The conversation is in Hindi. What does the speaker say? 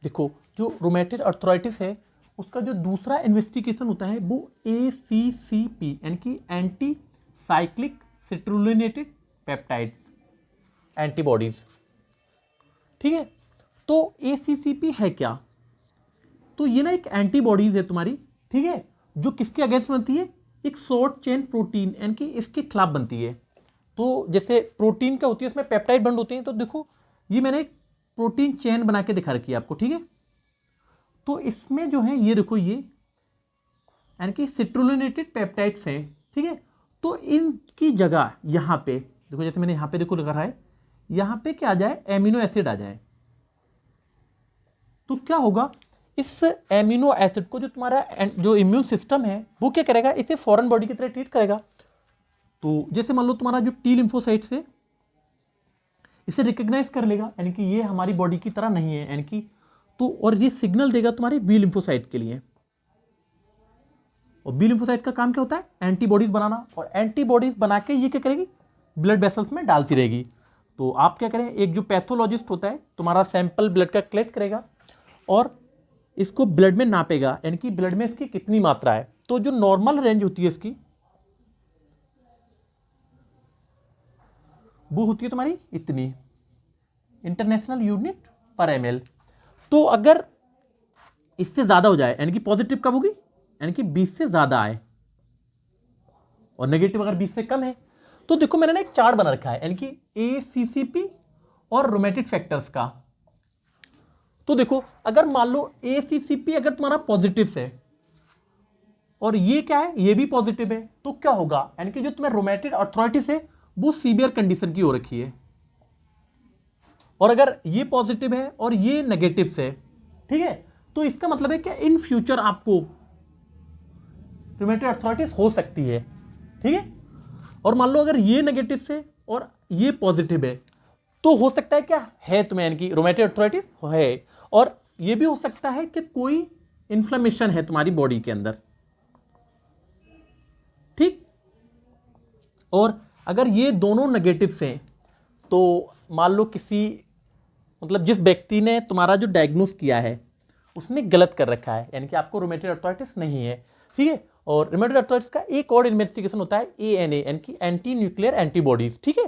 देखो जो रूमेटॉइड अर्थराइटिस है उसका जो दूसरा इन्वेस्टिगेशन होता है वो ACCP यानी कि एंटी साइक्लिक सिट्रुलिनेटेड पेप्टाइड एंटीबॉडीज। ठीक है, तो ACCP है क्या? तो ये ना एक एंटीबॉडीज है तुम्हारी, ठीक है, जो किसके अगेंस्ट बनती है? एक शॉर्ट चेन प्रोटीन यानी कि इसके खिलाफ बनती है। तो जैसे प्रोटीन क्या होती है, उसमें पेप्टाइड बंड होते हैं। तो देखो ये मैंने एक प्रोटीन चेन बना के दिखा रखी है आपको, ठीक है। तो इसमें जो है ये देखो ये यानी कि सिट्रुलिनेटेड पेप्टाइड्स हैं, ठीक है। तो इनकी जगह यहाँ पे देखो, जैसे मैंने यहाँ पे देखो लिखा है, यहाँ पे क्या आ जाए? एमिनो एसिड आ जाए। तो क्या होगा, इस एमिनो एसिड को जो तुम्हारा जो इम्यून सिस्टम है वो क्या करेगा? इसे फॉरेन बॉडी की तरह ट्रीट करेगा। तो जैसे मान लो तुम्हारा जो टी लिम्फोसाइट्स है इसे रिकॉग्नाइज कर लेगा, यानी कि ये हमारी बॉडी की तरह नहीं है, यानी कि तो और ये सिग्नल देगा तुम्हारे बी लिम्फोसाइट के लिए। और बी लिम्फोसाइट का काम क्या होता है? एंटीबॉडीज बनाना। और एंटीबॉडीज बना के ये क्या करेगी? ब्लड वेसल्स में डालती रहेगी। तो आप क्या करें, एक जो पैथोलॉजिस्ट होता है तुम्हारा सैंपल ब्लड का कलेक्ट करेगा और इसको ब्लड में नापेगा, यानी कि ब्लड में इसकी कितनी मात्रा है। तो जो नॉर्मल रेंज होती है इसकी वो होती है तुम्हारी इतनी इंटरनेशनल यूनिट पर ml। तो अगर इससे ज्यादा हो जाए, यानी कि पॉजिटिव कब होगी? यानी कि 20 से ज्यादा आए, और नेगेटिव अगर 20 से कम है। तो देखो मैंने ना एक चार्ट बना रखा है, यानी कि ACCP और रूमेटिड फैक्टर्स का। तो देखो अगर मान लो ACCP अगर तुम्हारा पॉजिटिव है और ये क्या है? ये भी पॉजिटिव है, तो क्या होगा? यानी कि जो तुम्हें रूमेटिड अर्थराइटिस है वो सीवियर कंडीशन की हो रखी है। और अगर ये पॉजिटिव है और ये नेगेटिव है, ठीक है, तो इसका मतलब है कि इन फ्यूचर आपको रूमेटॉइड अर्थराइटिस हो सकती है, ठीक है। और मान लो अगर ये नेगेटिव से और ये पॉजिटिव है तो हो सकता है क्या है तुम्हें, यानी कि रूमेटॉइड अर्थराइटिस है। और ये भी हो सकता है कि कोई इन्फ्लेमेशन है तुम्हारी बॉडी के अंदर, ठीक। और अगर ये दोनों नेगेटिव हैं तो मान लो किसी मतलब जिस व्यक्ति ने तुम्हारा जो डायग्नोस किया है उसने गलत कर रखा है, यानी कि आपको रूमेटॉइड अर्थराइटिस नहीं है, ठीक है। और रूमेटॉइड अर्थराइटिस का एक और इन्वेस्टिगेशन होता है ANA यानी कि एंटी न्यूक्लियर एंटीबॉडीज, ठीक है।